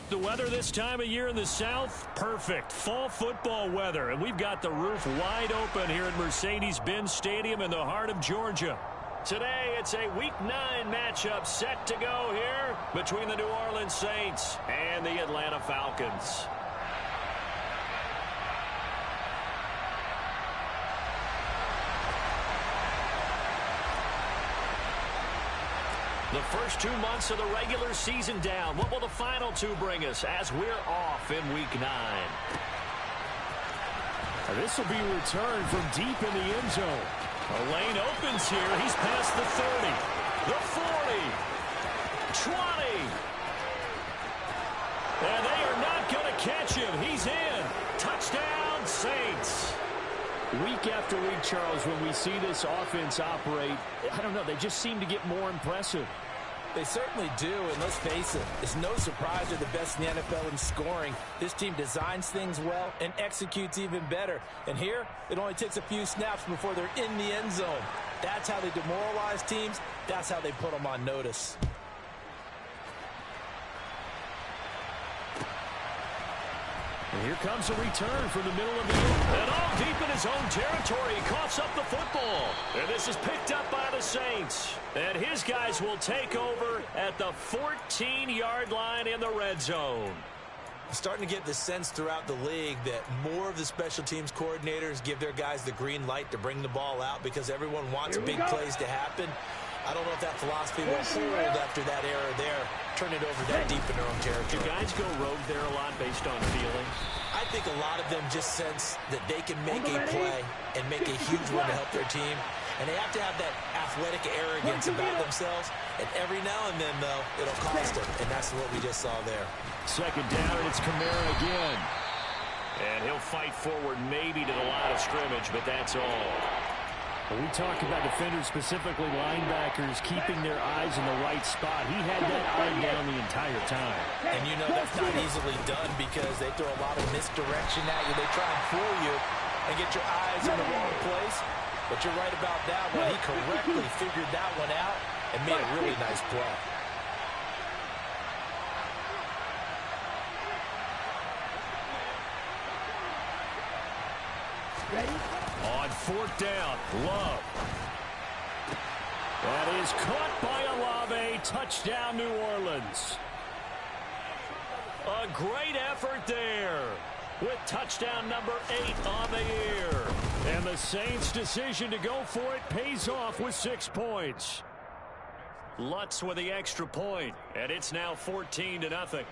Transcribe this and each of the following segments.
like the weather this time of year in the South? Perfect. Fall football weather. And we've got the roof wide open here at Mercedes-Benz Stadium in the heart of Georgia. Today, it's a Week 9 matchup set to go here between the New Orleans Saints and the Atlanta Falcons. The first 2 months of the regular season down. What will the final 2 bring us as we're off in Week 9? This will be returned from deep in the end zone. A lane opens here. He's past the 30, the 40, 20. And they are not going to catch him. He's in. Touchdown, Saints. Week after week, Charles, when we see this offense operate, I don't know, they just seem to get more impressive. They certainly do, and let's face it, it's no surprise they're the best in the NFL in scoring. This team designs things well and executes even better. And here, it only takes a few snaps before they're in the end zone. That's how they demoralize teams. That's how they put them on notice. And here comes a return from the middle of the field. And all deep in his own territory. He coughs up the football. And this is picked up by the Saints. And his guys will take over at the 14-yard line in the red zone. Starting to get the sense throughout the league that more of the special teams coordinators give their guys the green light to bring the ball out because everyone wants big plays to happen. I don't know if that philosophy will hold after that error there. Turn it over that deep in their own territory. Do guys go rogue there a lot based on feeling? I think a lot of them just sense that they can make a play and make a huge one to help their team. And they have to have that athletic arrogance about themselves. And every now and then, though, it'll cost them. And that's what we just saw there. Second down, and it's Kamara again. And he'll fight forward maybe to the line of scrimmage, but that's all. When we talk about defenders, specifically linebackers, keeping their eyes in the right spot, he had that eye down the entire time. And you know that's not easily done because they throw a lot of misdirection at you. They try and fool you and get your eyes in the wrong place. But you're right about that one. He correctly figured that one out and made a really nice play. Ready? On fourth down, Love. That is caught by Olave. Touchdown, New Orleans. A great effort there with touchdown number 8 on the year. And the Saints' decision to go for it pays off with 6 points. Lutz with the extra point, and it's now 14-0.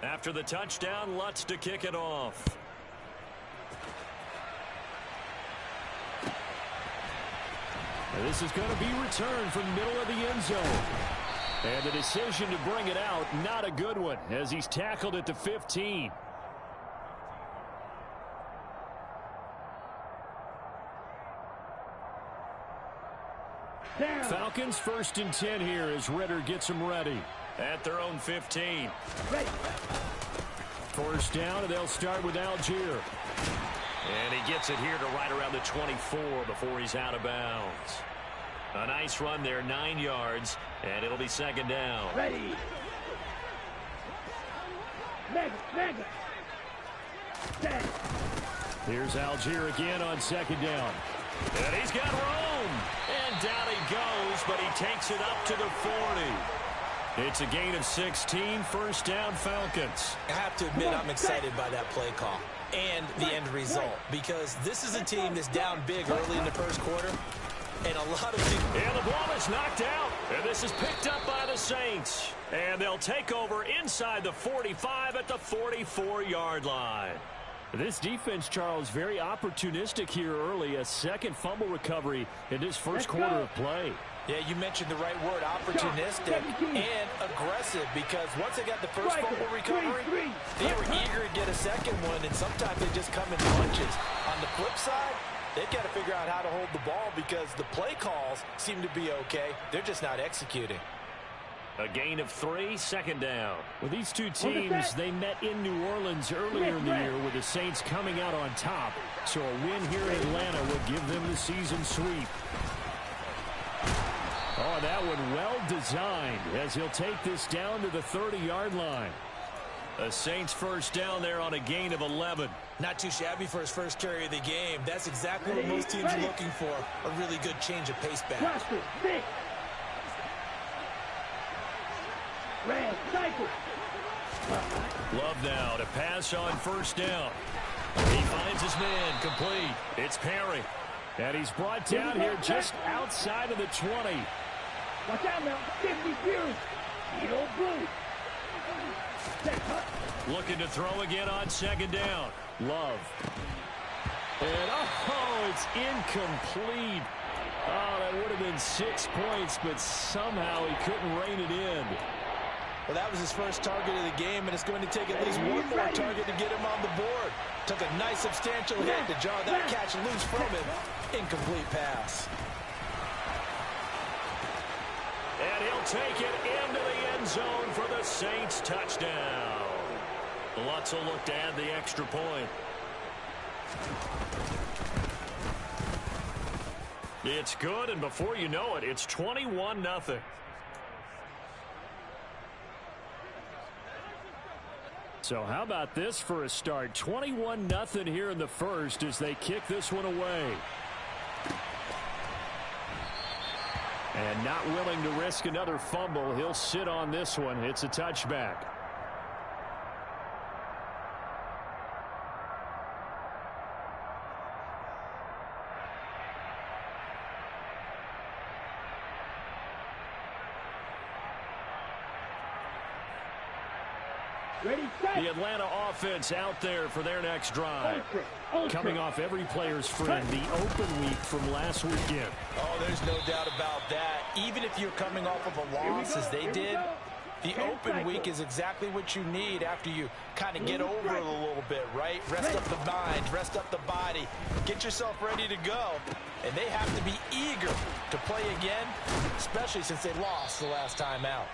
After the touchdown, Lutz to kick it off. And this is going to be returned from the middle of the end zone. And the decision to bring it out, not a good one, as he's tackled at the 15. Falcons 1st and 10 here as Ritter gets them ready at their own 15. First down, and they'll start with Algier. And he gets it here to right around the 24 before he's out of bounds. A nice run there, 9 yards, and it'll be second down. Ready. Mega. Here's Algier again on second down. And he's got room. And down he goes, but he takes it up to the 40. It's a gain of 16, first down Falcons. I have to admit I'm excited by that play call and the end result because this is a team that's down big early in the first quarter. And a lot of teams. And the ball is knocked out. And this is picked up by the Saints. And they'll take over inside the 45 at the 44-yard line. This defense, Charles, very opportunistic here early. A second fumble recovery in this first quarter of play. Yeah, you mentioned the right word, opportunistic and aggressive, because once they got the first fumble recovery, they were eager to get a second one, and sometimes they just come in bunches. On the flip side, they've got to figure out how to hold the ball because the play calls seem to be okay. They're just not executing. A gain of 3, second down. Well, these two teams, they met in New Orleans earlier in the year with the Saints coming out on top. So a win here in Atlanta would give them the season sweep. Oh, Oh, that one well designed as he'll take this down to the 30-yard line. The Saints first down there on a gain of 11. Not too shabby for his first carry of the game. That's exactly what most teams are looking for. A really good change of pace back. Love now to pass on first down. He finds his man complete. It's Perry. And he's brought down here just outside of the 20. Watch out now. 50 Fury. Blue. Looking to throw again on second down. Love. And, oh, it's incomplete. Oh, that would have been 6 points, but somehow he couldn't rein it in. Well, that was his first target of the game, and it's going to take at least one more target to get him on the board. Took a nice substantial hit to jar that catch loose from him. Incomplete pass. And he'll take it into the end zone for the Saints touchdown. Lutz will look to add the extra point. It's good, and before you know it, it's 21-0. So how about this for a start? 21-0 here in the first as they kick this one away. And not willing to risk another fumble. He'll sit on this one. It's a touchback. The Atlanta offense out there for their next drive. Coming off every player's friend, the open week from last weekend. Oh, there's no doubt about that. Even if you're coming off of a loss as they did, the open week is exactly what you need after you kind of get over it a little bit, right? Rest up the mind, rest up the body, get yourself ready to go. And they have to be eager to play again, especially since they lost the last time out.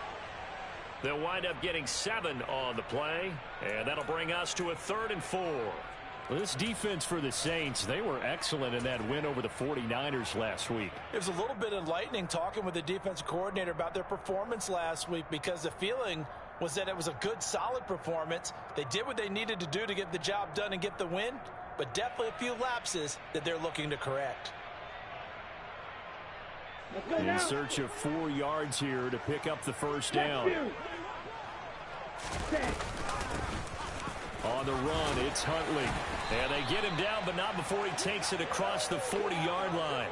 They'll wind up getting 7 on the play, and that'll bring us to a 3rd and 4. Well, this defense for the Saints, they were excellent in that win over the 49ers last week. It was a little bit enlightening talking with the defensive coordinator about their performance last week because the feeling was that it was a good, solid performance. They did what they needed to do to get the job done and get the win, but definitely a few lapses that they're looking to correct. In search of 4 yards here to pick up the first down. On the run, it's Huntley. And they get him down, but not before he takes it across the 40-yard line.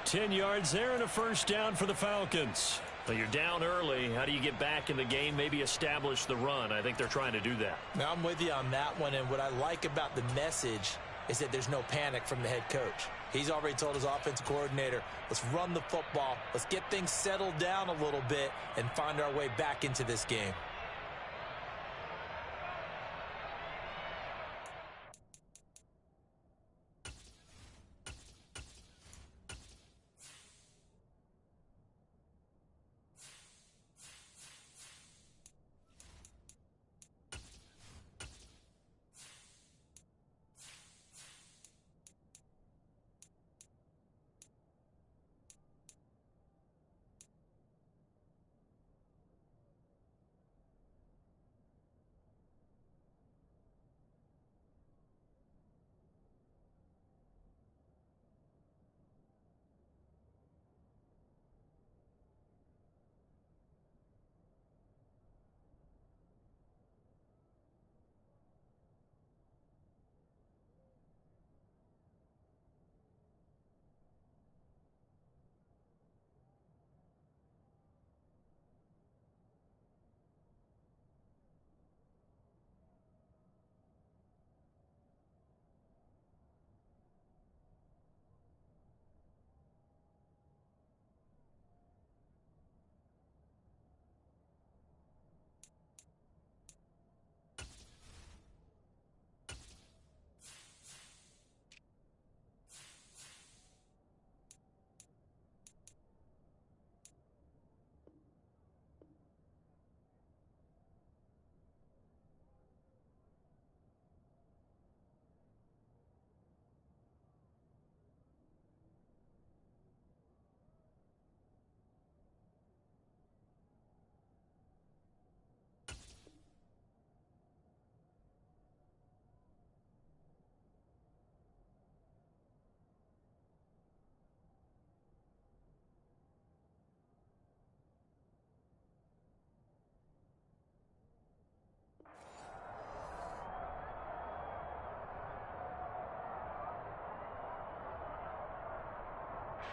10 yards there and a first down for the Falcons. Well, you're down early. How do you get back in the game, maybe establish the run? I think they're trying to do that. Now, I'm with you on that one, and what I like about the message is that there's no panic from the head coach. He's already told his offensive coordinator, let's run the football, let's get things settled down a little bit and find our way back into this game.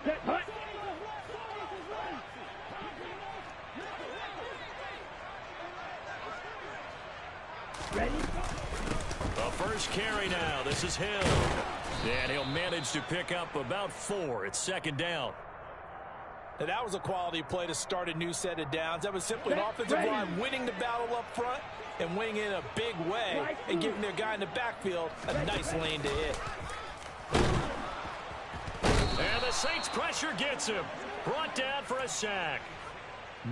Set, hut. Ready? The first carry now. This is Hill. And he'll manage to pick up about 4. It's second down. Now that was a quality play to start a new set of downs. That was simply an offensive line winning the battle up front and winning it in a big way and giving their guy in the backfield a nice lane to hit. And the Saints pressure gets him. Brought down for a sack.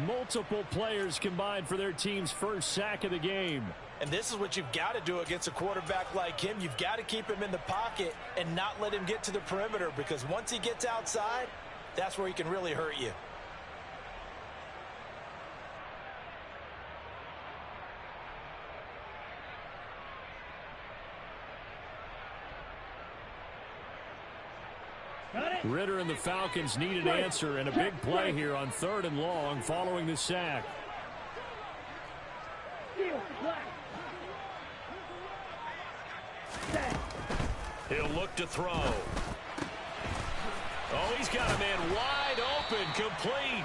Multiple players combined for their team's first sack of the game. And this is what you've got to do against a quarterback like him. You've got to keep him in the pocket and not let him get to the perimeter, because once he gets outside, that's where he can really hurt you. Ritter and the Falcons need an answer, and a big play here on 3rd and long following the sack. He'll look to throw. Oh, he's got a man wide open, complete.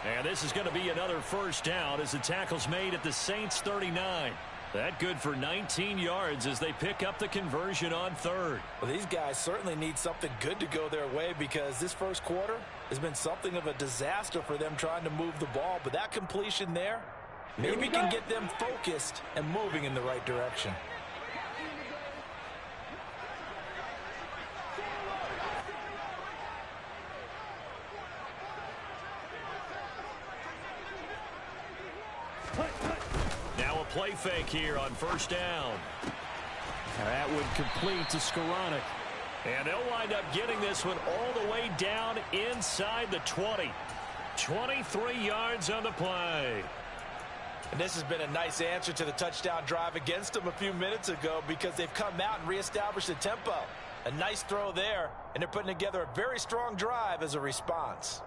And this is going to be another first down as the tackle's made at the Saints' 39. That good for 19 yards as they pick up the conversion on 3rd. Well, these guys certainly need something good to go their way, because this first quarter has been something of a disaster for them trying to move the ball. But that completion there maybe can get them focused and moving in the right direction. Now a play fake here on first down. That would complete to Skoranek. And they'll wind up getting this one all the way down inside the 20. 23 yards on the play. And this has been a nice answer to the touchdown drive against them a few minutes ago, because they've come out and reestablished the tempo. A nice throw there, and they're putting together a very strong drive as a response.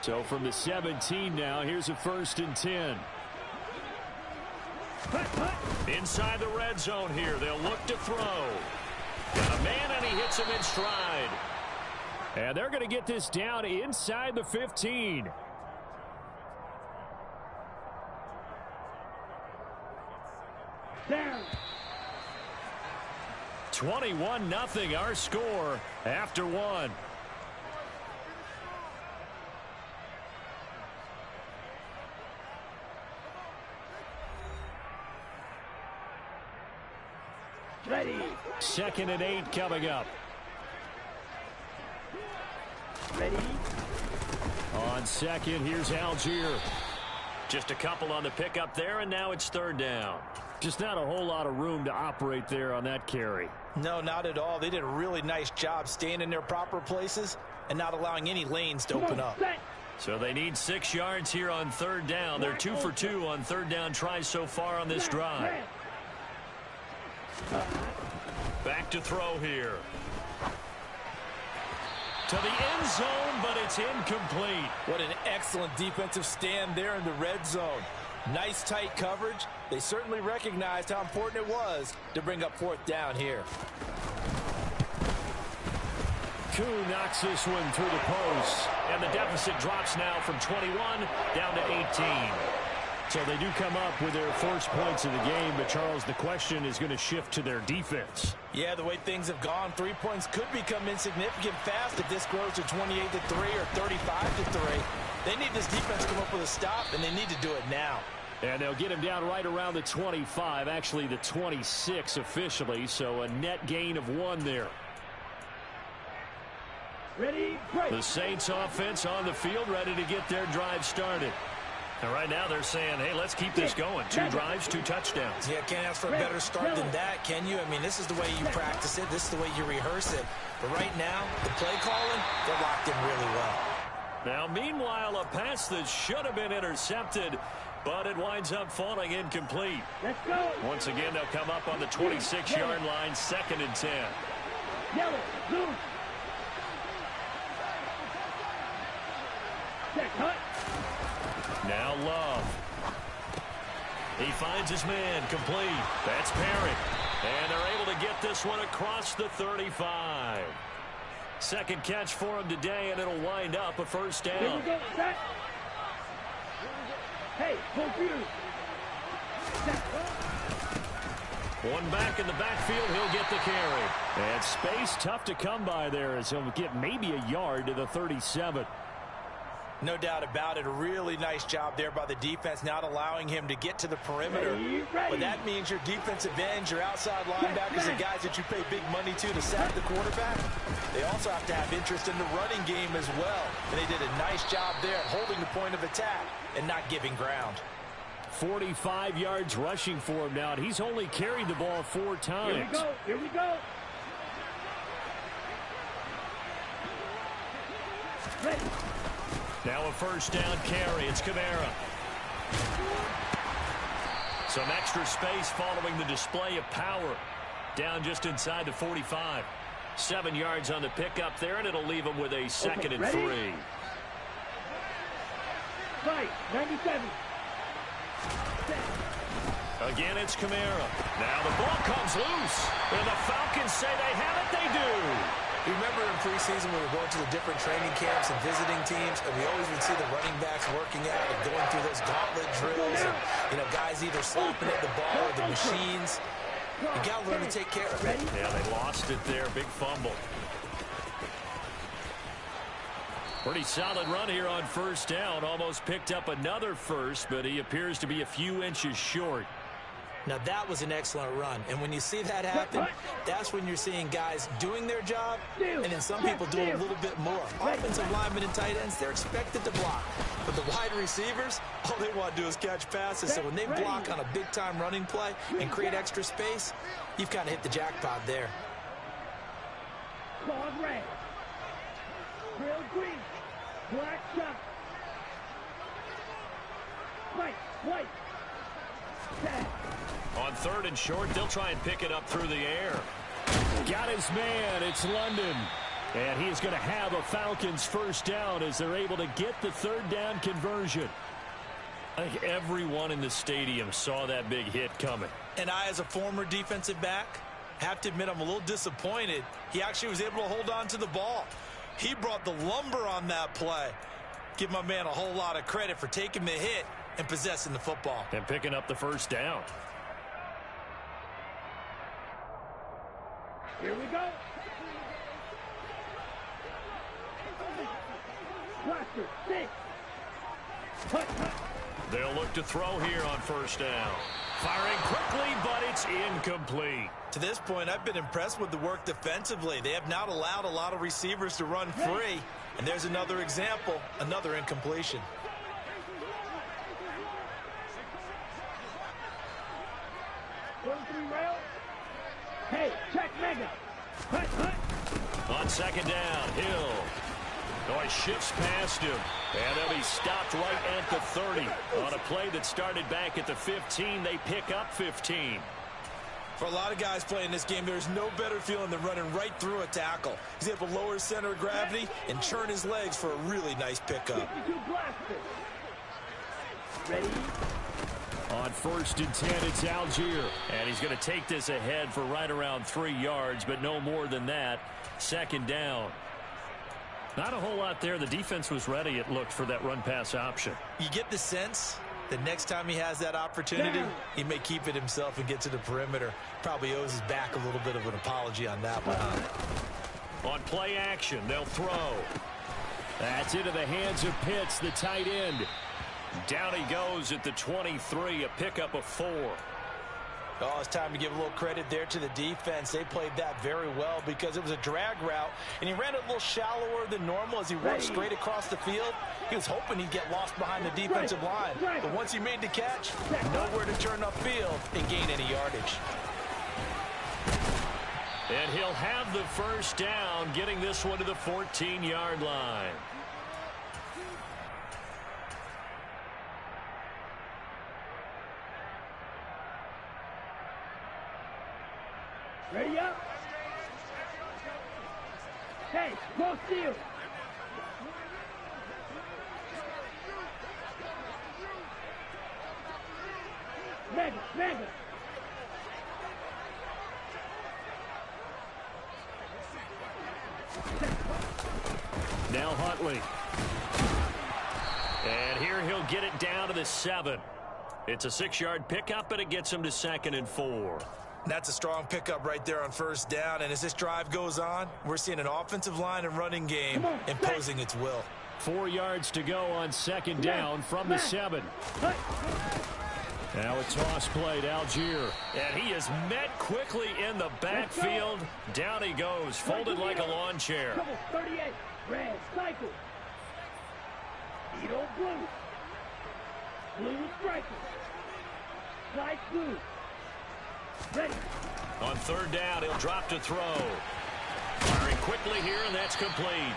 So from the 17 now, here's a 1st and 10. Inside the red zone here, they'll look to throw. Got a man, and he hits him in stride. And they're going to get this down inside the 15. Down. 21-0 our score after 1. Ready. 2nd and 8 coming up. Ready. On 2nd, here's Algier. Just a couple on the pickup there, and now it's 3rd down. Just not a whole lot of room to operate there on that carry. No, not at all. They did a really nice job staying in their proper places and not allowing any lanes to open up. So they need 6 yards here on 3rd down. They're 2 for 2 on 3rd down tries so far on this drive. Back to throw here. To the end zone, but it's incomplete. What an excellent defensive stand there in the red zone. Nice tight coverage. They certainly recognized how important it was to bring up 4th down here. Koo knocks this one through the post. And the deficit drops now from 21 down to 18. So they do come up with their first points of the game, but Charles, the question is going to shift to their defense. Yeah, the way things have gone, 3 points could become insignificant fast if this grows to 28-3 or 35-3. They need this defense to come up with a stop, and they need to do it now. And they'll get him down right around the 25, actually the 26 officially, so a net gain of 1 there. Ready, break. The Saints offense on the field, ready to get their drive started. And right now they're saying, hey, let's keep this going. 2 drives, 2 touchdowns. Yeah, can't ask for a better start than that, can you? I mean, this is the way you practice it. This is the way you rehearse it. But right now, the play calling, they're locked in really well. Now, meanwhile, a pass that should have been intercepted, but it winds up falling incomplete. Let's go. Once again, they'll come up on the 26-yard line, 2nd and 10. Yellow, blue. Check, hut. Now Love. He finds his man complete. That's Parrott. And they're able to get this one across the 35. Second catch for him today, and it'll wind up a first down. Here we go. Set. Hey, computer. One back in the backfield, he'll get the carry. And space tough to come by there as he'll get maybe a yard to the 37. No doubt about it. A really nice job there by the defense, not allowing him to get to the perimeter. Ready. But that means your defensive ends, your outside linebackers, the guys that you pay big money to sack the quarterback, they also have to have interest in the running game as well. And they did a nice job there holding the point of attack and not giving ground. 45 yards rushing for him now, and he's only carried the ball 4 times. Here we go. Here we go. Ready. Now a first down carry. It's Kamara. Some extra space following the display of power. Down just inside the 45. 7 yards on the pickup there, and it'll leave him with a second and 3. Fight. 97. Again, it's Kamara. Now the ball comes loose. And the Falcons say they have it. They do. You remember in preseason when we were going to the different training camps and visiting teams, and we always would see the running backs working out and going through those gauntlet drills, and guys either slapping at the ball or the machines. You got to learn to take care of it. Yeah, they lost it there. Big fumble. Pretty solid run here on first down. Almost picked up another first, but he appears to be a few inches short. Now, that was an excellent run. And when you see that happen, that's when you're seeing guys doing their job, and then some people doing a little bit more. Offensive linemen and tight ends, they're expected to block. But the wide receivers, all they want to do is catch passes. So when they block on a big-time running play and create extra space, you've kind of hit the jackpot there. Claude red. Real green. Black shot. White. Tag. On 3rd and short, they'll try and pick it up through the air. Got his man. It's London. And he's going to have a Falcons first down as they're able to get the 3rd down conversion. I think everyone in the stadium saw that big hit coming. And I, as a former defensive back, have to admit I'm a little disappointed. He actually was able to hold on to the ball. He brought the lumber on that play. Give my man a whole lot of credit for taking the hit and possessing the football. And picking up the first down. Here we go. Blaster, 6. They'll look to throw here on first down. Firing quickly, but it's incomplete. To this point, I've been impressed with the work defensively. They have not allowed a lot of receivers to run free. And there's another example, another incompletion. Hey, check mega. On second down, Hill. Oh, he shifts past him. And they'll be stopped right at the 30. On a play that started back at the 15, they pick up 15. For a lot of guys playing this game, there's no better feeling than running right through a tackle. He's able to lower his center of gravity and churn his legs for a really nice pickup. Ready? On 1st and 10, it's Algier. And he's going to take this ahead for right around 3 yards, but no more than that. Second down. Not a whole lot there. The defense was ready, it looked, for that run-pass option. You get the sense that next time he has that opportunity, he may keep it himself and get to the perimeter. Probably owes his back a little bit of an apology on that one. On play action, they'll throw. That's into the hands of Pitts, the tight end. Down he goes at the 23, a pickup of 4. Oh, it's time to give a little credit there to the defense. They played that very well because it was a drag route, and he ran it a little shallower than normal as he worked straight across the field. He was hoping he'd get lost behind the defensive line. But once he made the catch, nowhere to turn upfield and gain any yardage. And he'll have the first down, getting this one to the 14-yard line. Ready up. Hey, go steal. Mega. Huntley. And here he'll get it down to the 7. It's a 6-yard pickup, and it gets him to 2nd and 4. That's a strong pickup right there on first down. And as this drive goes on, we're seeing an offensive line and running game imposing its will. 4 yards to go on 2nd down from the 7. Now a toss play to Algier. And he is met quickly in the backfield. Down he goes, folded like a lawn chair. 38, red, cycle. Edo blue. Blue striker. Light blue. Ready. On 3rd down, he'll drop to throw. Firing quickly here, and that's complete.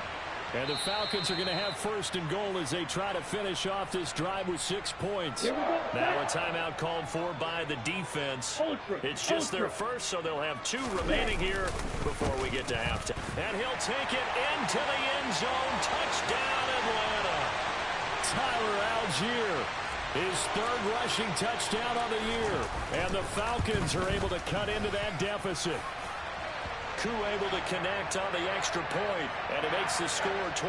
And the Falcons are going to have 1st and goal as they try to finish off this drive with 6 points. Now a timeout called for by the defense. It's just their first, so they'll have 2 remaining here before we get to halftime. And he'll take it into the end zone. Touchdown, Atlanta. Tyler Algier, his 3rd rushing touchdown on the year. And the Falcons are able to cut into that deficit. Koo able to connect on the extra point, and it makes the score 21-10.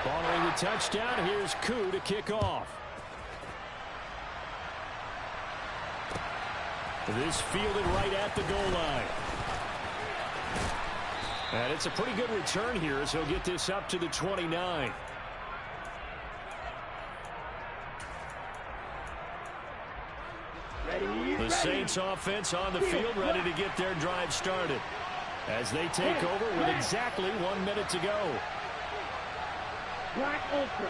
Following the touchdown, here's Koo to kick off. This fielded right at the goal line. And it's a pretty good return here as he'll get this up to the 29. The Saints offense on the field, ready to get their drive started. As they take over with exactly 1 minute to go. Black Ultra.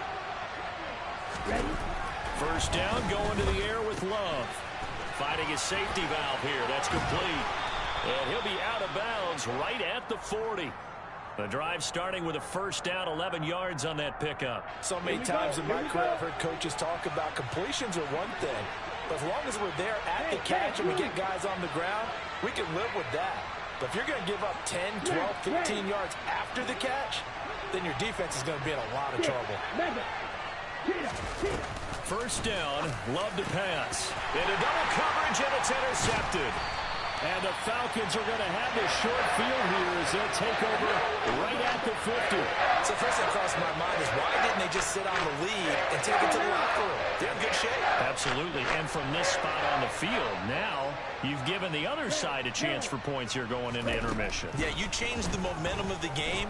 Ready. 1st down, going to the air with Love. Finding his safety valve here. That's complete. And he'll be out of bounds right at the 40. The drive starting with a 1st down, 11 yards on that pickup. So many times in my career I've heard coaches talk about completions are one thing. But as long as we're there at the catch and we get guys on the ground, we can live with that. But if you're going to give up 10, 12, 15 yards after the catch, then your defense is going to be in a lot of trouble. 1st down, Love to pass. Into double coverage, and it's intercepted. And the Falcons are going to have this short field here as they'll take over right at the 50. So first thing crossed my mind is why didn't they just sit on the lead and take it to the locker room? They're in good shape. Absolutely. And from this spot on the field, now you've given the other side a chance for points here going into intermission. Yeah, you changed the momentum of the game,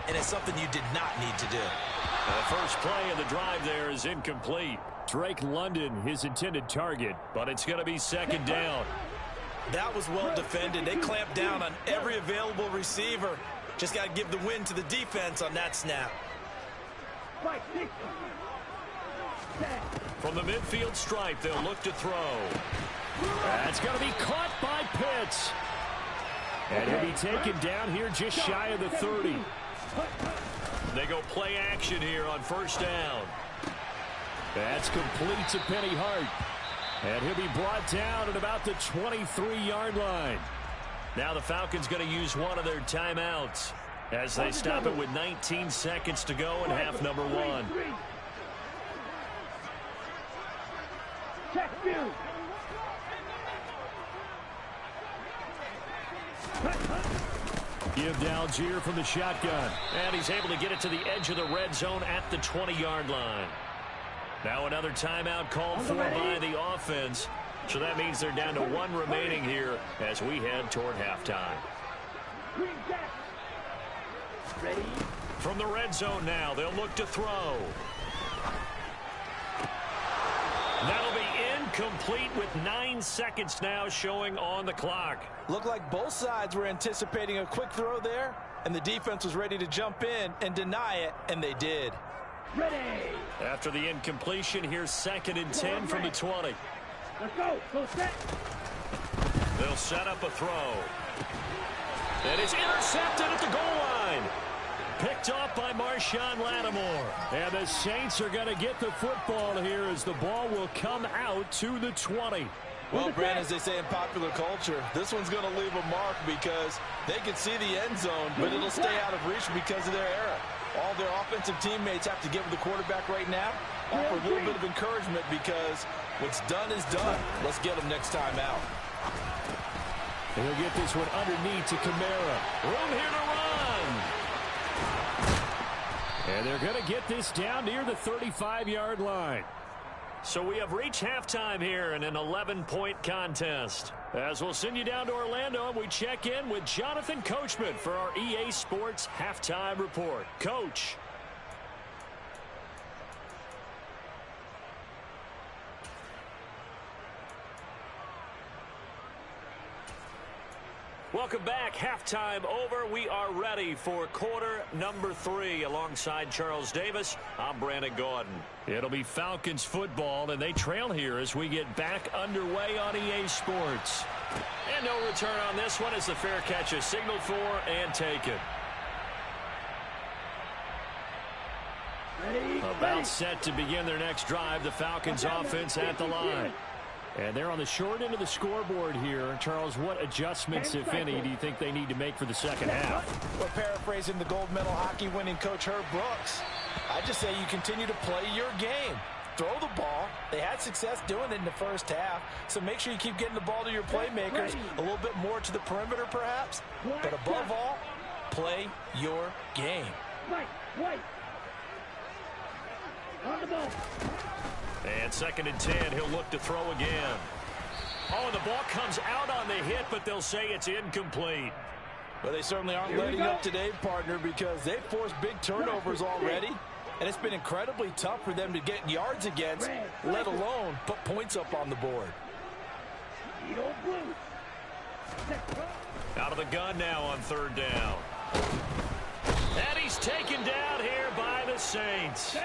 and it's something you did not need to do. The first play of the drive there is incomplete. Drake London, his intended target. But it's going to be 2nd down. That was well defended. They clamped down on every available receiver. Just got to give the win to the defense on that snap. From the midfield stripe, they'll look to throw. That's going to be caught by Pitts. And he'll be taken down here just shy of the 30. They go play action here on 1st down. That's complete to Penny Hart. And he'll be brought down at about the 23-yard line. Now the Falcons going to use one of their timeouts as they stop it with 19 seconds to go in half number 1. Check view. Give to Algier from the shotgun. And he's able to get it to the edge of the red zone at the 20-yard line. Now another timeout called for by the offense. So that means they're down to 1 remaining here as we head toward halftime. Ready. From the red zone now, they'll look to throw. That'll be incomplete with 9 seconds now showing on the clock. Looked like both sides were anticipating a quick throw there, and the defense was ready to jump in and deny it, and they did. Ready. After the incompletion, here's 2nd and 10 from the 20. Let's go. Go set. They'll set up a throw. And it's intercepted at the goal line. Picked off by Marshawn Lattimore. And the Saints are going to get the football here as the ball will come out to the 20. Well, Brand, as they say in popular culture, this one's going to leave a mark because they can see the end zone, but it'll stay out of reach because of their error. All their offensive teammates have to give the quarterback right now, offer a little bit of encouragement because what's done is done. Let's get them next time out. He'll get this one underneath to Kamara. Room here to run. And they're going to get this down near the 35-yard line. So we have reached halftime here in an 11-point contest. As we'll send you down to Orlando, and we check in with Jonathan Coachman for our EA Sports Halftime Report. Coach. Welcome back. Halftime over. We are ready for quarter number 3. Alongside Charles Davis, I'm Brandon Gordon. It'll be Falcons football, and they trail here as we get back underway on EA Sports. And no return on this one as the fair catch is signaled for and taken. About set to begin their next drive. The Falcons offense at the line. And they're on the short end of the scoreboard here. Charles, what adjustments, if any, do you think they need to make for the second half? Well, paraphrasing the gold medal hockey winning coach Herb Brooks, I just say you continue to play your game. Throw the ball. They had success doing it in the first half, so make sure you keep getting the ball to your playmakers, a little bit more to the perimeter perhaps, but above all, play your game. On the ball. And 2nd and 10, he'll look to throw again. Oh, and the ball comes out on the hit, but they'll say it's incomplete. Well, they certainly aren't letting up today, partner, because they've forced big turnovers already, and it's been incredibly tough for them to get yards against, let alone put points up on the board. Out of the gun now on 3rd down. And he's taken down here by the Saints.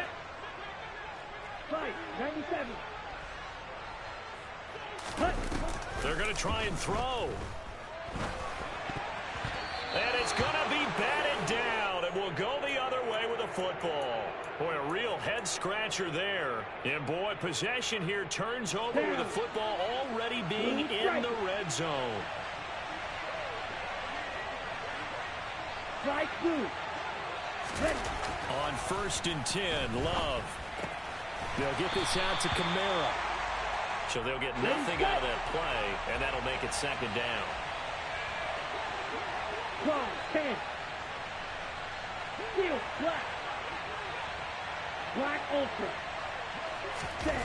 97. They're going to try and throw. And it's going to be batted down, and we'll go the other way with a football. Boy, a real head-scratcher there. And, boy, possession here turns over with the football already being in the red zone. Strike 2. On 1st and 10, Love. They'll get this out to Kamara. So they'll get nothing out of that play, and that'll make it 2nd down. 10. Steel black. Black ultra. 10.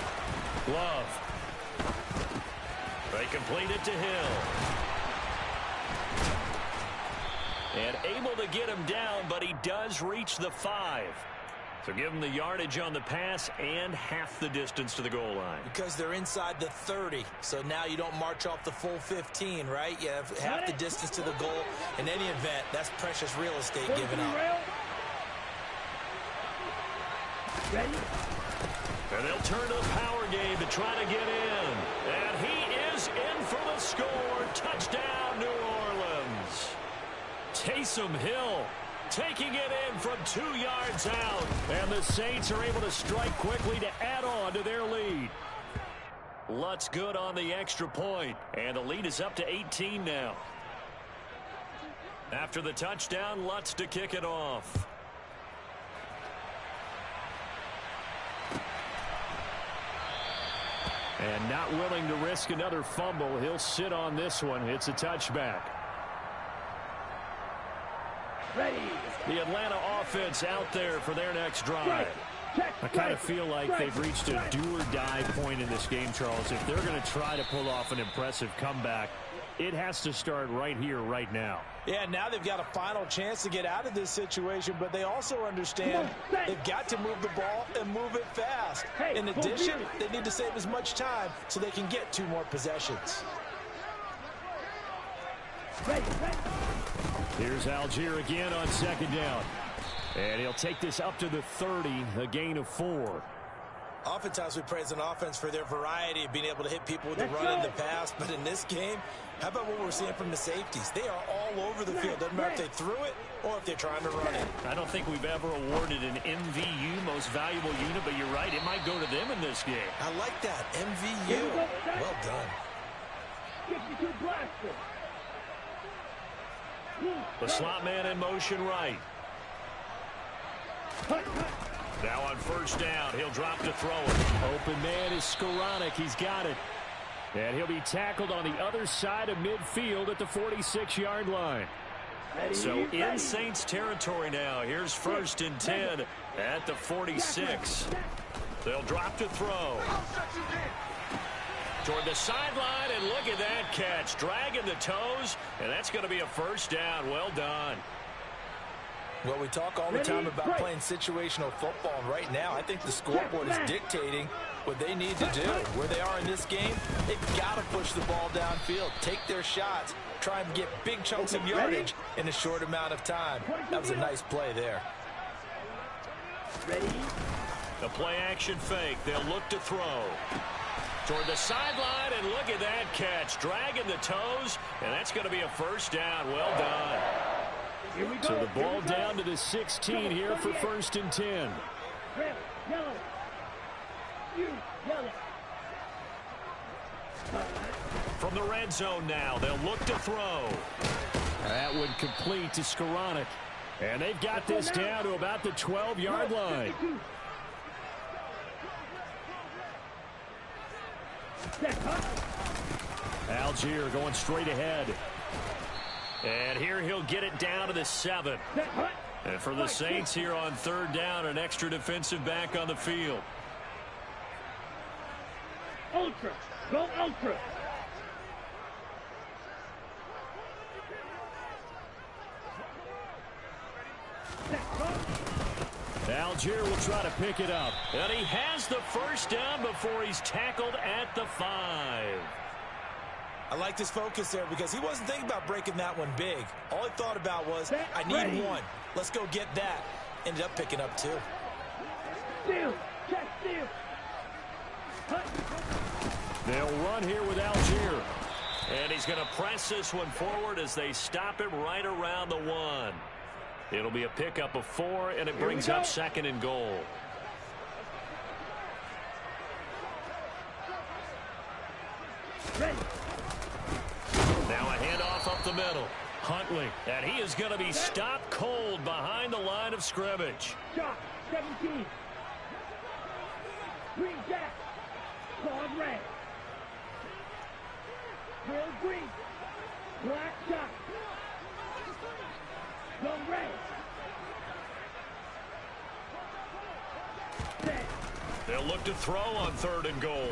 Love. They complete it to Hill. And able to get him down, but he does reach the 5. So give them the yardage on the pass and half the distance to the goal line. Because they're inside the 30, so now you don't march off the full 15, right? You have half the distance to the goal. In any event, that's precious real estate given up. Ready? And they'll turn to the power game to try to get in. And he is in for the score. Touchdown, New Orleans. Taysom Hill taking it in from 2 yards out. And the Saints are able to strike quickly to add on to their lead. Lutz good on the extra point. And the lead is up to 18 now. After the touchdown, Lutz to kick it off. And not willing to risk another fumble. He'll sit on this one. It's a touchback. Ready. The Atlanta offense out there for their next drive. I kind of feel like they've reached a do-or-die point in this game, Charles. If they're going to try to pull off an impressive comeback, it has to start right here, right now. Yeah, now they've got a final chance to get out of this situation, but they also understand they've got to move the ball and move it fast. In addition, they need to save as much time so they can get 2 more possessions. Here's Algier again on 2nd down. And he'll take this up to the 30, a gain of 4. Oftentimes we praise an offense for their variety of being able to hit people with the run and the pass, but in this game, how about what we're seeing from the safeties? They are all over the field. Doesn't matter if they threw it or if they're trying to run it. I don't think we've ever awarded an MVU, most valuable unit, but you're right, it might go to them in this game. I like that, MVU. Well done. 62 blaster. The slot man in motion right. Now on 1st down, he'll drop to throw it. Open man is Skoranek. He's got it. And he'll be tackled on the other side of midfield at the 46-yard line. So in Saints territory now. Here's 1st and 10 at the 46. They'll drop to throw. Toward the sideline, and look at that catch. Dragging the toes, and that's going to be a 1st down. Well done. Well, we talk all the time about playing situational football, and right now I think the scoreboard is dictating what they need to do. Where they are in this game, they've got to push the ball downfield, take their shots, try and get big chunks of yardage in a short amount of time. That was a nice play there. Ready? The play-action fake. They'll look to throw. Toward the sideline, and look at that catch. Dragging the toes, and that's going to be a 1st down. Well done. Here we go. So the ball down to the 16 here for 1st and 10. Red, yellow. You, yellow. From the red zone now, they'll look to throw. That would complete to Skoranek. And they've got this down to about the 12-yard line. Algier going straight ahead. And here he'll get it down to the 7. And for the Saints here on 3rd down, an extra defensive back on the field. Ultra. Go ultra. Algier will try to pick it up. And he has the 1st down before he's tackled at the 5. I like his focus there because he wasn't thinking about breaking that one big. All he thought about was, I need one. Let's go get that. Ended up picking up 2. Steal. Check steal. They'll run here with Algier. And he's going to press this one forward as they stop him right around the 1. It'll be a pickup of 4, and it brings up 2nd and goal. Ready. Now a handoff up the middle. Huntley, and he is going to be stopped cold behind the line of scrimmage. Shot. 17. Green jack. Claude red. Real green. Black shot. Go red. Set. They'll look to throw on 3rd and goal.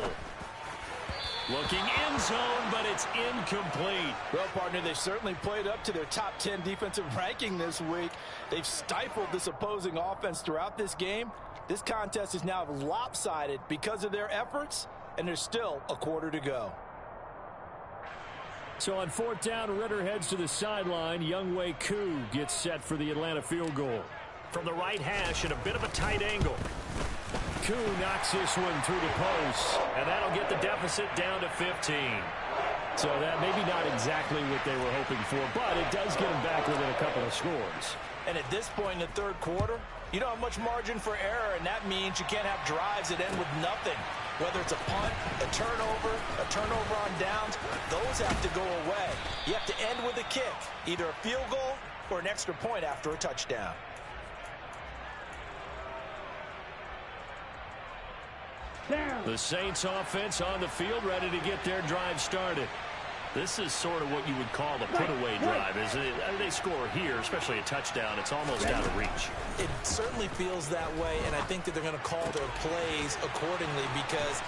Looking end zone, but it's incomplete. Well, partner, they've certainly played up to their top 10 defensive ranking this week. They've stifled this opposing offense throughout this game. This contest is now lopsided because of their efforts, and there's still a quarter to go. So on 4th down, Ritter heads to the sideline. Younghoe Koo gets set for the Atlanta field goal. From the right hash at a bit of a tight angle. Koo knocks this one through the post. And that'll get the deficit down to 15. So that maybe not exactly what they were hoping for, but it does get them back within a couple of scores. And at this point in the 3rd quarter, you don't have much margin for error, and that means you can't have drives that end with nothing. Whether it's a punt, a turnover on downs, those have to go away. You have to end with a kick, either a field goal or an extra point after a touchdown. The Saints offense on the field, ready to get their drive started. This is sort of what you would call the put-away drive, isn't it? I mean, they score here, especially a touchdown. It's almost out of reach. It certainly feels that way, and I think that they're going to call their plays accordingly because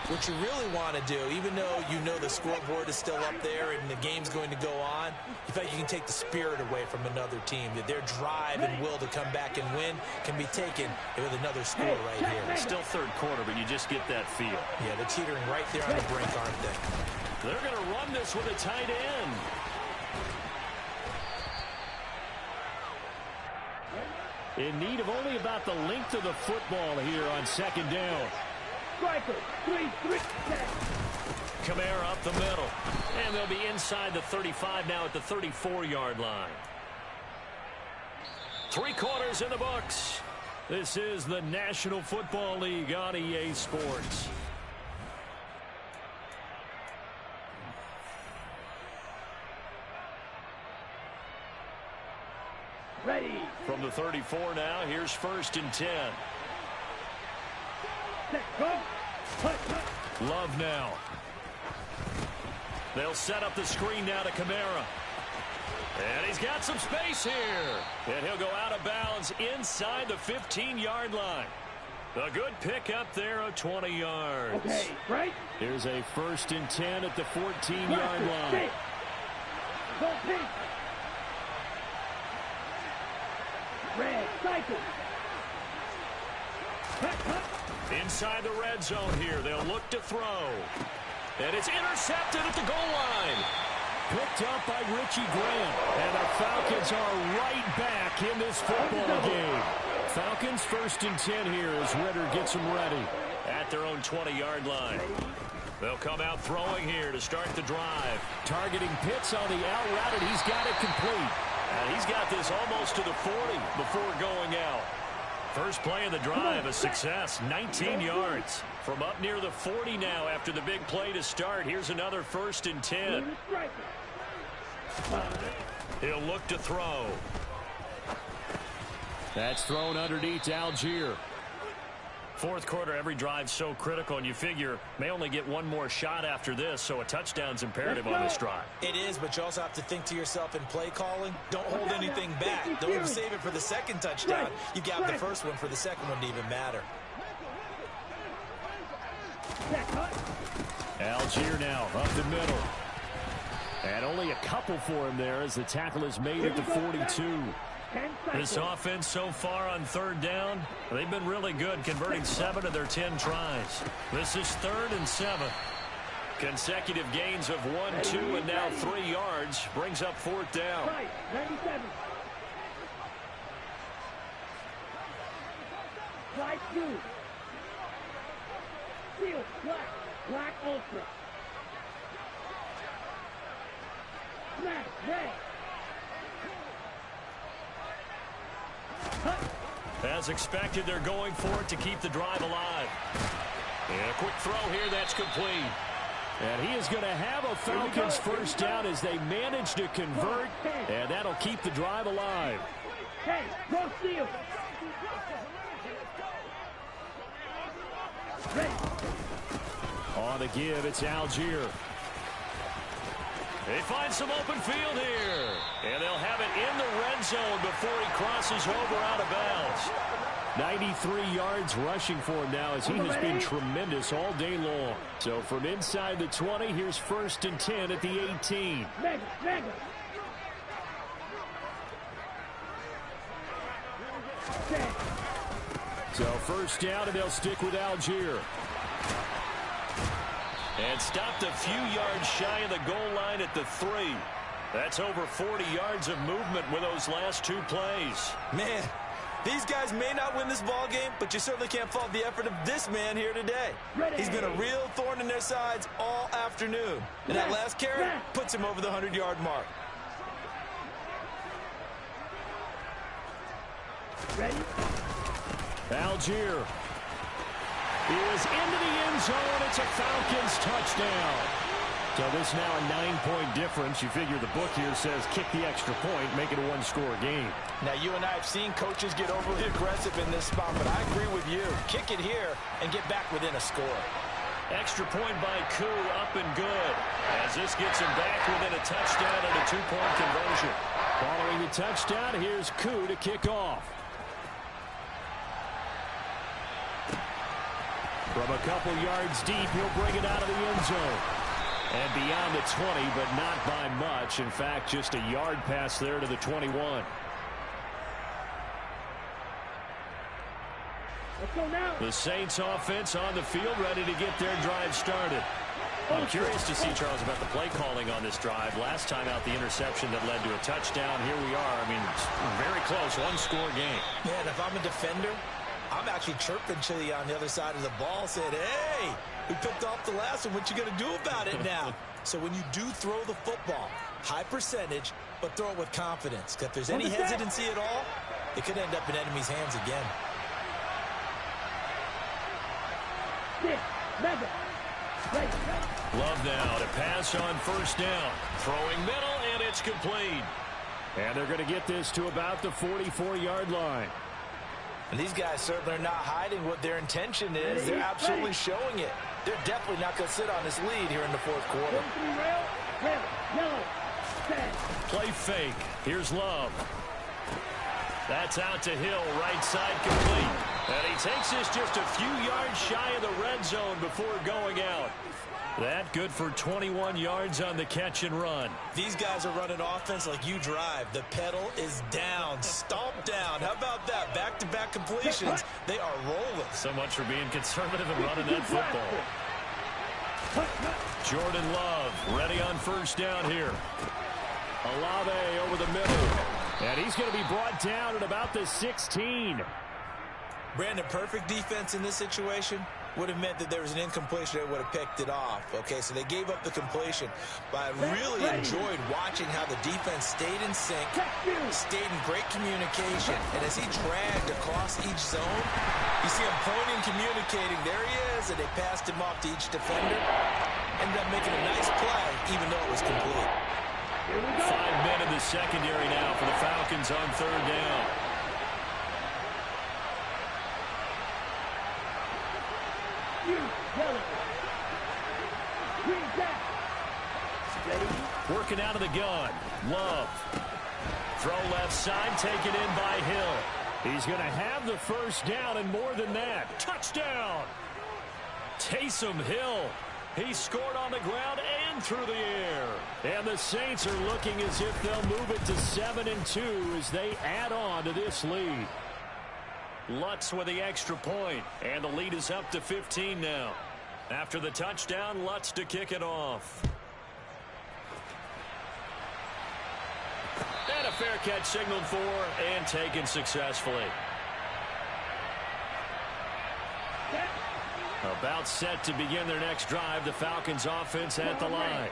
what you really want to do, even though you know the scoreboard is still up there and the game's going to go on, in fact, you can take the spirit away from another team. That their drive and will to come back and win can be taken with another score right here. It's still 3rd quarter, but you just get that feel. Yeah, they're teetering right there on the brink, aren't they? They're going to run this with a tight end. In need of only about the length of the football here on 2nd down. Striker. 3-3. Kamara up the middle. And they'll be inside the 35 now at the 34-yard line. 3 quarters in the books. This is the National Football League on EA Sports. Ready. From the 34 now, here's 1st and 10. Set. Go. Love now. They'll set up the screen now to Kamara. And he's got some space here. And he'll go out of bounds inside the 15-yard line. A good pickup there of 20 yards. Okay, right? Here's a 1st and 10 at the 14-yard line. Go pink. Red, cycle. Inside the red zone here. They'll look to throw. And it's intercepted at the goal line. Picked up by Richie Grant. And the Falcons are right back in this football game. Falcons 1st and 10 here as Ritter gets them ready. At their own 20-yard line. They'll come out throwing here to start the drive. Targeting Pitts on the out route, and he's got it complete. And he's got this almost to the 40 before going out. First play of the drive, a success, 19 yards. From up near the 40 now after the big play to start. Here's another 1st and 10. He'll look to throw. That's thrown underneath to Algier. Fourth quarter, every drive's so critical, and you figure may only get one more shot after this, so a touchdown's imperative on this drive. It is, but you also have to think to yourself in play calling, don't hold anything back. Don't even save it for the second touchdown. You got the first one for the second one to even matter. Algier now up the middle. And only a couple for him there as the tackle is made at the 42. This offense so far on 3rd down, they've been really good, converting 7 of their 10 tries. This is 3rd and 7. Consecutive gains of 1, 2, and now 3 yards brings up 4th down. 97. Slide 2. Seal, black ultra. Smash, red. As expected, they're going for it to keep the drive alive. And a quick throw here, that's complete. And he is going to have a Falcons 1st down as they manage to convert, and that'll keep the drive alive. Hey, go steal. Ready. On the give, it's Algier. They find some open field here. And they'll have it in the red zone before he crosses over out of bounds. 93 yards rushing for him now as he has been tremendous all day long. So from inside the 20, here's 1st and 10 at the 18. Mega. So 1st down, and they'll stick with Algier. And stopped a few yards shy of the goal line at the 3. That's over 40 yards of movement with those last 2 plays. Man, these guys may not win this ball game, but you certainly can't fault the effort of this man here today. He's been a real thorn in their sides all afternoon. And that last carry puts him over the 100-yard mark. Ready? Algier is into the end zone. It's a Falcons touchdown. So this now a 9-point difference. You figure the book here says kick the extra point, make it a 1-score game. Now, you and I have seen coaches get overly aggressive in this spot, but I agree with you. Kick it here and get back within a score. Extra point by Koo, up and good. As this gets him back within a touchdown and a 2-point conversion. Following the touchdown, here's Koo to kick off. From a couple yards deep, he'll bring it out of the end zone. And beyond the 20, but not by much. In fact, just a yard pass there to the 21. Let's go now. The Saints offense on the field, ready to get their drive started. I'm curious to see, Charles, about the play calling on this drive. Last time out, the interception that led to a touchdown. Here we are. I mean, it's very close, 1-score game. Man, if I'm a defender, I'm actually chirping Chili on the other side of the ball, saying, hey, we picked off the last one. What you going to do about it now? So when you do throw the football, high percentage, but throw it with confidence. If there's any hesitancy at all, it could end up in enemy's hands again. Love now to pass on 1st down. Throwing middle, and it's complete. And they're going to get this to about the 44-yard line. And these guys certainly are not hiding what their intention is. They're absolutely showing it. They're definitely not going to sit on this lead here in the 4th quarter. Play fake. Here's Love. That's out to Hill, right side complete. And he takes this just a few yards shy of the red zone before going out. That good for 21 yards on the catch and run. These guys are running offense like you drive. The pedal is down, stomped down. How about that? Back-to-back completions. They are rolling. So much for being conservative and running that football. Jordan Love ready on first down here. Olave over the middle. And he's going to be brought down at about the 16. Brandon, perfect defense in this situation would have meant that there was an incompletion that would have picked it off. Okay, so they gave up the completion. But I really enjoyed watching how the defense stayed in sync, stayed in great communication. And as he dragged across each zone, you see him pointing, communicating. There he is, and they passed him off to each defender. Ended up making a nice play, even though it was complete. 5 men in the secondary now for the Falcons on third down. Working out of the gun. Love. Throw left side, taken in by Hill. He's going to have the first down and more than that. Touchdown! Taysom Hill. He scored on the ground and through the air. And the Saints are looking as if they'll move it to 7-2 as they add on to this lead. Lutz with the extra point, and the lead is up to 15 now. After the touchdown, Lutz to kick it off. And a fair catch signaled for and taken successfully. About set to begin their next drive. The Falcons offense at the line.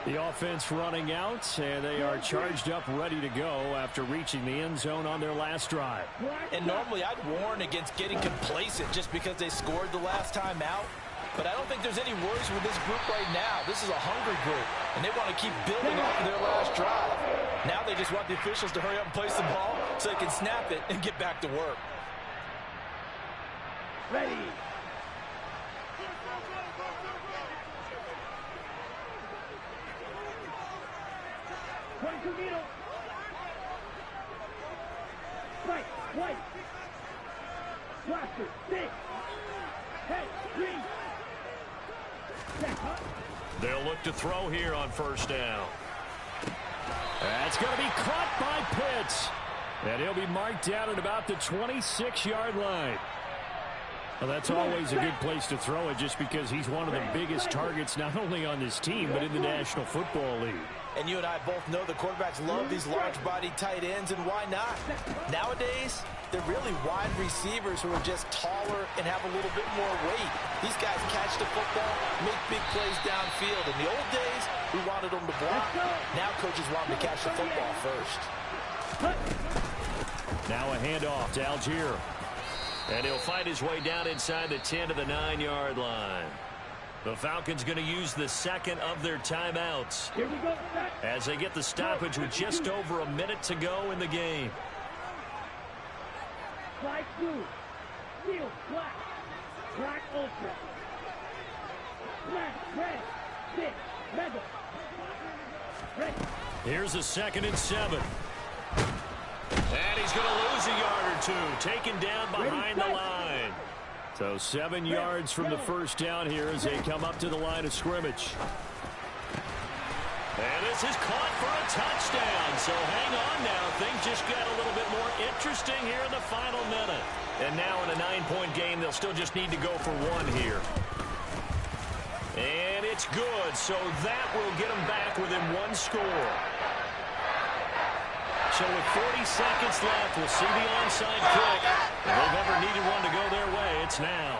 The offense running out, and they are charged up, ready to go after reaching the end zone on their last drive. And normally I'd warn against getting complacent just because they scored the last time out. But I don't think there's any worries with this group right now. This is a hungry group, and they want to keep building off of their last drive. Now they just want the officials to hurry up and place the ball so they can snap it and get back to work. Ready. Right, white. Blaster, six. Head, green. They'll look to throw here on first down. That's going to be caught by Pitts. And he'll be marked down at about the 26-yard line. Well, that's always a good place to throw it just because he's one of the biggest targets not only on this team but in the National Football League. And you and I both know the quarterbacks love these large-bodied tight ends, and why not? Nowadays, they're really wide receivers who are just taller and have a little bit more weight. These guys catch the football, make big plays downfield. In the old days, we wanted them to block. Now coaches want them to catch the football first. Now a handoff to Algier. And he'll fight his way down inside the 10 to the 9-yard line. The Falcons going to use the second of their timeouts Here we go. as they get the stoppage with just over a minute to go in the game. Black blue. Steel black. Black ultra. Black red. Six. Metal. Red. Here's a 2nd and 7. And he's going to lose a yard or two. Taken down behind the line. So 7 yards from the first down here as they come up to the line of scrimmage. And this is caught for a touchdown. So hang on now. Things just got a little bit more interesting here in the final minute. And now in a 9-point game, they'll still just need to go for one here. And it's good. So that will get them back within one score. So with 40 seconds left, we'll see the onside kick. If they've ever needed one to go their way, it's now.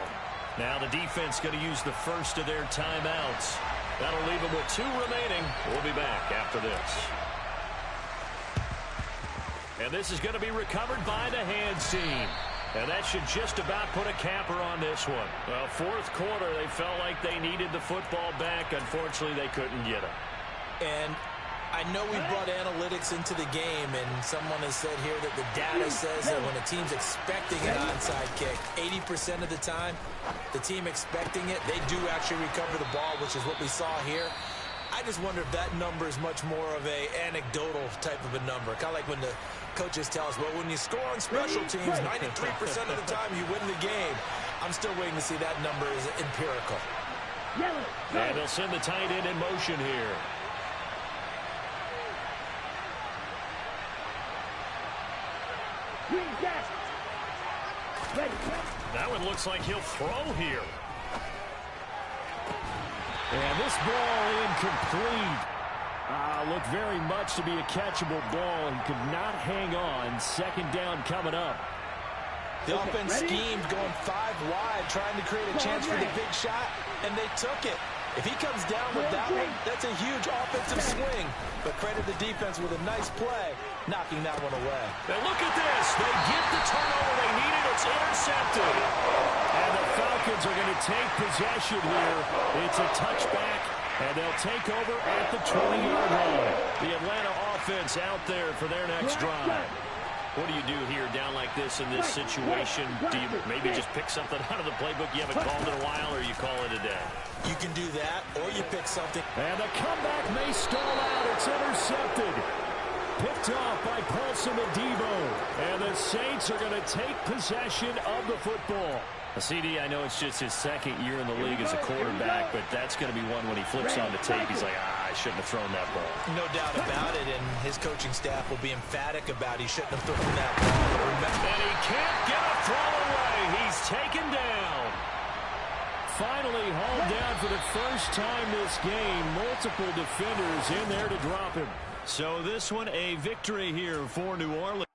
Now the defense going to use the first of their timeouts. That'll leave them with 2 remaining. We'll be back after this. And this is going to be recovered by the hands team. And that should just about put a capper on this one. Well, fourth quarter, they felt like they needed the football back. Unfortunately, they couldn't get it. And I know we brought analytics into the game, and someone has said here that the data says that when a team's expecting an onside kick, 80% of the time, the team expecting it, they do actually recover the ball, which is what we saw here. I just wonder if that number is much more of a anecdotal type of a number. Kind of like when the coaches tell us, well, when you score on special teams, 93% of the time you win the game. I'm still waiting to see that number is empirical. And they'll send the tight end in motion here. That one looks like he'll throw here. And this ball incomplete. Looked very much to be a catchable ball. He could not hang on. Second down coming up. The offense schemed going 5 wide, trying to create a chance for the big shot, and they took it. If he comes down with that one, that's a huge offensive swing. But credit the defense with a nice play, knocking that one away. And look at this. They get the turnover they needed. It's intercepted. And the Falcons are going to take possession here. It's a touchback, and they'll take over at the 20-yard line. The Atlanta offense out there for their next drive. What do you do here down like this in this situation? Do you maybe just pick something out of the playbook you haven't called in a while, or you call it a day? You can do that, or you pick something. And the comeback may stall out. It's intercepted. Picked off by Paulson Adebo. And the Saints are going to take possession of the football. CD, I know it's just his second year in the league as a quarterback, but that's going to be one when he flips on the tape. He's like, I shouldn't have thrown that ball. No doubt about it, and his coaching staff will be emphatic about he shouldn't have thrown that ball. And he can't get a throw away. He's taken down. Finally hauled down for the first time this game. Multiple defenders in there to drop him. So this one a victory here for New Orleans.